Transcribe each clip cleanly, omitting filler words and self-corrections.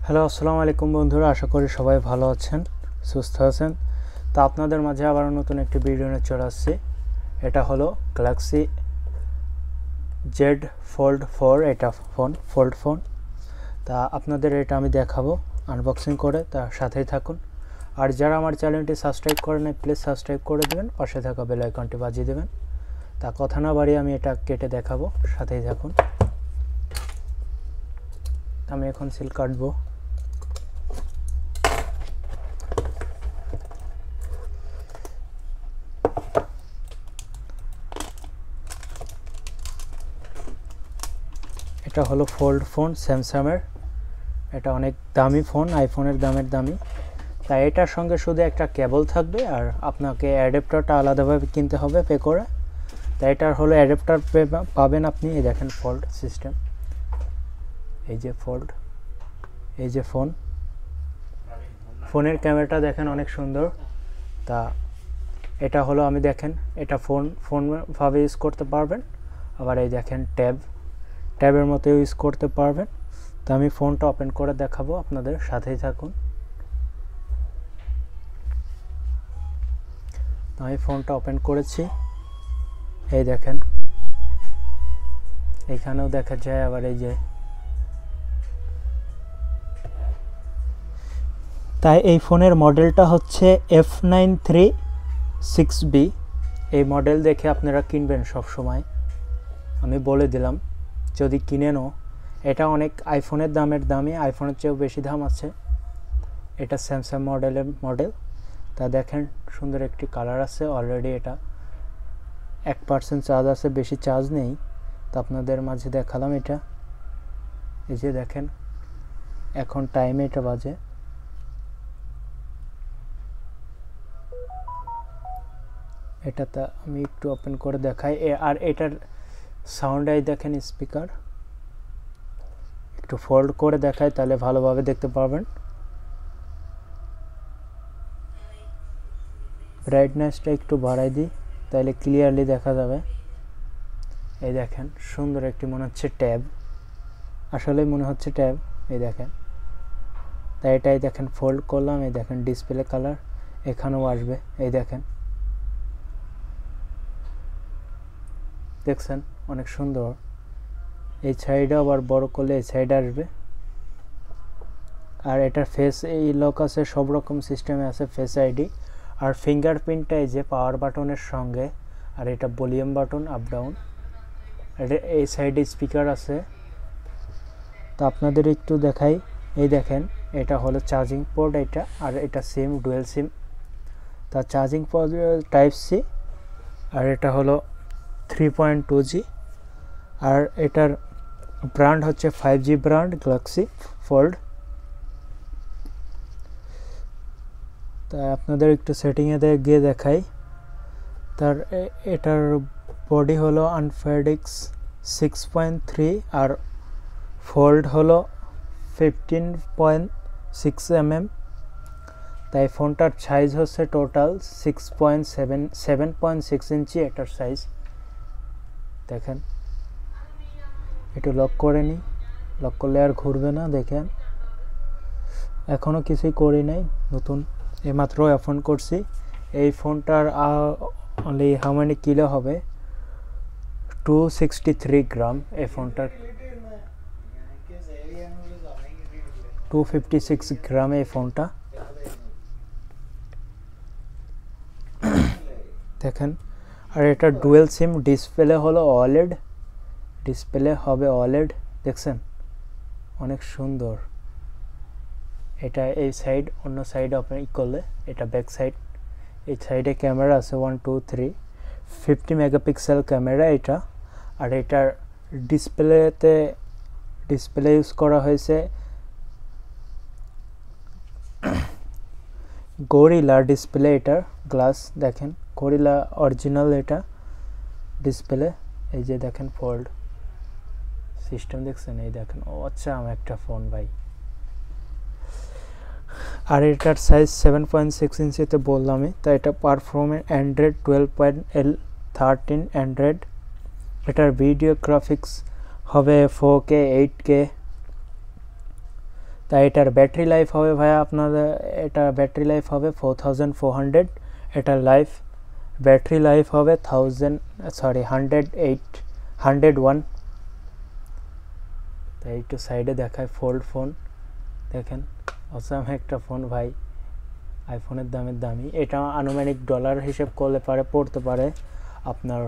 Hello আসসালামু আলাইকুম বন্ধুরা, আশা করি সবাই ভালো আছেন, সুস্থ আছেন। তো আপনাদের মাঝে আবার নতুন একটি ভিডিও নিয়ে চলে আসছি। এটা হলো গ্যালাক্সি জেড ফোল্ড 4, এটা ফোল্ড ফোন। তা আপনাদের এটা আমি দেখাবো আনবক্সিং করে, তার সাথেই থাকুন। আর যারা আমার চ্যানেলটি সাবস্ক্রাইব করেন প্লিজ সাবস্ক্রাইব করে দেবেন, পাশে থাকা বেল আইকনটি বাজিয়ে দেবেন। তা কথা না বাড়িয়ে আমি এটা কেটে দেখাবো, সাথেই থাকুন। আমি এখন সিল কাটবো। এটা হলো ফোল্ড ফোন স্যামসাংয়ের। এটা অনেক দামি ফোন, আইফোনের দামের দামি। তাই এটার সঙ্গে শুধু একটা কেবল থাকবে, আর আপনাকে অ্যাডাপ্টারটা আলাদাভাবে কিনতে হবে পে করে। তাই এটার হলো অ্যাডাপ্টার পাবেন আপনি। এই দেখেন ফোল্ড সিস্টেম, এই যে ফোল্ড, এই যে ফোনের ক্যামেরাটা দেখেন অনেক সুন্দর। তা এটা হলো আমি দেখেন এটা ফোনভাবে ইউজ করতে পারবেন। আবার এই দেখেন ট্যাবের মতো ইউজ করতে পারবেন। তো আমি ফোনটা ওপেন করে দেখাবো, আপনাদের সাথেই থাকুন। আমি ফোনটা ওপেন করেছি, এই দেখেন এখানেও দেখা যায়। আবার এই যে তাই এই ফোনের মডেলটা হচ্ছে F936B। এই মডেল দেখে আপনারা কিনবেন সব সময়, আমি বলে দিলাম। যদি কিনেনও, এটা অনেক আইফোনের দামের দামি, আইফোনের চেয়েও বেশি দাম আছে। এটা স্যামসাং মডেল। তা দেখেন সুন্দর একটি কালার আছে। অলরেডি এটা 1% চার্জ আছে, বেশি চার্জ নেই। তো আপনাদের মাঝে দেখালাম এটা। এই যে দেখেন এখন টাইমে এটা বাজে। এটাতে আমি একটু ওপেন করে দেখাই। আর এটার সাউন্ডটাই দেখেন, স্পিকার। একটু ফোল্ড করে দেখাই, তাহলে ভালোভাবে দেখতে পারবেন। ব্রাইটনেসটা একটু বাড়াই দিই, তাহলে ক্লিয়ারলি দেখা যাবে। এই দেখেন সুন্দর একটি মনে হচ্ছে ট্যাব, আসলে মনে হচ্ছে ট্যাব। এই দেখেন, তাই এটাই দেখেন ফোল্ড করলাম। এই দেখেন ডিসপ্লে কালার এখানেও আসবে, এই দেখেন, দেখছেন অনেক সুন্দর। এই সাইডে আবার বড় করলে এই সাইডে আসবে। আর এটার ফেস এই লক আছে, সব রকম সিস্টেমে আছে ফেস আইডি। আর ফিঙ্গারপ্রিন্টটা এই যে পাওয়ার বাটনের সঙ্গে। আর এটা ভলিউম বাটন, আপ ডাউন। এটা এই সাইডে স্পিকার আছে। তো আপনাদের একটু দেখাই। এই দেখেন এটা হলো চার্জিং পোর্ট এটা, আর এটা সিম, ডুয়েল সিম। তা চার্জিং পোর্ট টাইপ সি। আর এটা হলো 3.2G। আর এটার ব্র্যান্ড হচ্ছে 5G ব্র্যান্ড, গ্যালাক্সি ফোল্ড। তাই আপনাদের একটু সেটিংয়ে গিয়ে দেখাই। তার এটার বডি হলো আনফেডিক্স 6.3, আর ফোল্ড হলো 15.6 mm। তাই ফোনটার সাইজ হচ্ছে টোটাল 7.6 ইঞ্চি এটার সাইজ। দেখেন একটু লক করে নিই, লক করলে আর ঘুরবে না। দেখেন এখনও কিছুই করি নাই, নতুন এইমাত্র ফোন করছি। এই ফোনটার অনলি হাউ মেনি কিলো হবে? 263 গ্রাম। এই ফোনটার 256 গ্রাম এই ফোনটা। দেখেন, আর এটা ডুয়েল সিম। ডিসপ্লে হলো OLED, ডিসপ্লে হবে OLED। দেখছেন অনেক সুন্দর। এটা এই সাইড, অন্য সাইড ওপেন করলে এটা ব্যাক সাইড। এই সাইডে ক্যামেরা আছে 1 2 3, 50 মেগাপিক্সেল ক্যামেরা এটা। আর এটার ডিসপ্লে ইউজ করা হয়েছে গরিলা ডিসপ্লে। এটার গ্লাস দেখেন, গরিলা অরিজিনাল এটা ডিসপ্লে। এই যে দেখেন ফোল্ড সিস্টেম, দেখছেন? এই দেখেন, ও আচ্ছা, আমার একটা ফোন ভাই। আর এটার সাইজ 7.6 ইঞ্চিতে বললামই। তাই এটা পারফরমেন্স অ্যান্ড্রয়েড 12.13 অ্যান্ড্রয়েড। এটার ভিডিও গ্রাফিক্স হবে 4K 8K। তাই এটার ব্যাটারি লাইফ হবে ভাইয়া আপনাদের, এটা ব্যাটারি লাইফ হবে 4400, এটার ব্যাটারি লাইফ হবে 101। তাই একটু সাইডে দেখায় ফোল্ড ফোন, দেখেন অসাম একটা ফোন ভাই, আইফোনের দামি। এটা আনুমানিক ডলার হিসেব করলে পড়তে পারে আপনার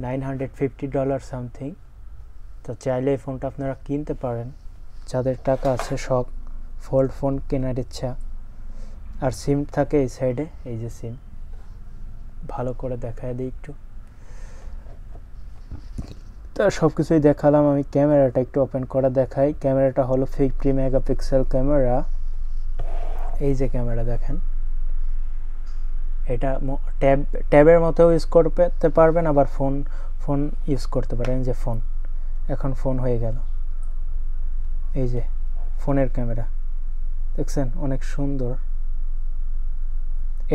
$950 সামথিং। তো চাইলে এই ফোনটা আপনারা কিনতে পারেন, যাদের টাকা আছে, শখ ফোল্ড ফোন কেনার ইচ্ছা। আর সিম থাকে এই সাইডে, এই যে সিম, ভালো করে দেখায় দিই একটু। তো সব কিছুই দেখালাম আমি। ক্যামেরাটা একটু ওপেন করে দেখাই। ক্যামেরাটা হলো 50 মেগাপিক্সেল ক্যামেরা। এই যে ক্যামেরা দেখেন, এটা ট্যাবের মতো ইউজ করতে পারবেন, আবার ফোন ইউজ করতে পারেন। যে ফোন, এখন ফোন হয়ে গেল, এই যে ফোনের ক্যামেরা দেখছেন, অনেক সুন্দর।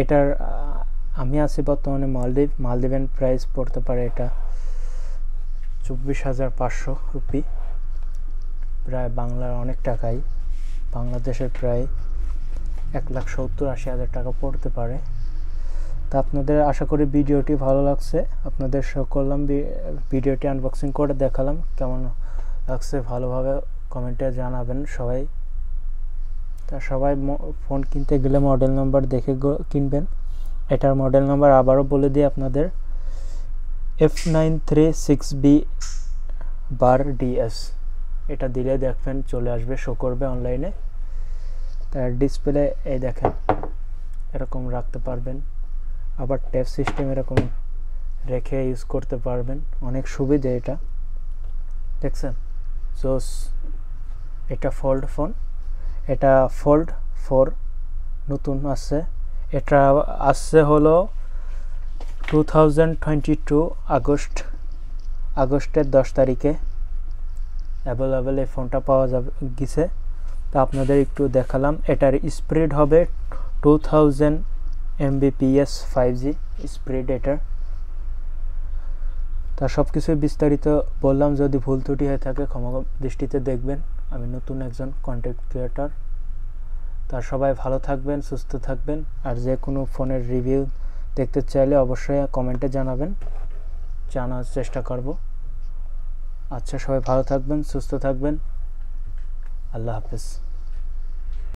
এটার আমি আছি বর্তমানে মালদ্বীপের প্রাইস পড়তে পারে এটা 24,500 রুপি, প্রায় বাংলার অনেক টাকাই, বাংলাদেশের প্রায় 1,70,000-80,000 টাকা পড়তে পারে। তা আপনাদের আশা করি ভিডিওটি ভালো লাগছে। আপনাদের শো করলাম, ভিডিওটি আনবক্সিং করে দেখালাম। কেমন লাগছে ভালোভাবে কমেন্টে জানাবেন সবাই। তা সবাই ফোন কিনতে গেলে মডেল নাম্বার দেখে কিনবেন। এটার মডেল নাম্বার আবারও বলে দিই আপনাদের, F936B/DS। এটা দিলে দেখবেন চলে আসবে, শো করবে অনলাইনে। তার ডিসপ্লে এই দেখেন এরকম রাখতে পারবেন, আবার ট্যাব সিস্টেম এরকম রেখে ইউজ করতে পারবেন, অনেক সুবিধা এটা, দেখছেন জোস। এটা ফোল্ড ফোন, এটা ফোল্ড 4 নতুন আসছে। এটা আসছে হলো 2022 আগস্টের 10 তারিখে অ্যাভেলেবেল এই ফোনটা পাওয়া গেছে। তা আপনাদের একটু দেখালাম। এটার স্পিড হবে 2000 Mbps 5G স্পিড এটার। তা সব কিছু বিস্তারিত বললাম, যদি ভুল ত্রুটি হয়ে থাকে ক্ষমা দৃষ্টিতে দেখবেন, আমি নতুন একজন কন্টেন্ট ক্রিয়েটর। তা সবাই ভালো থাকবেন, সুস্থ থাকবেন। আর যে কোনো ফোনের রিভিউ দেখতে চাইলে অবশ্যই কমেন্টে জানার চেষ্টা করব। আচ্ছা, সবাই ভালো থাকবেন, সুস্থ থাকবেন, আল্লাহ হাফেজ।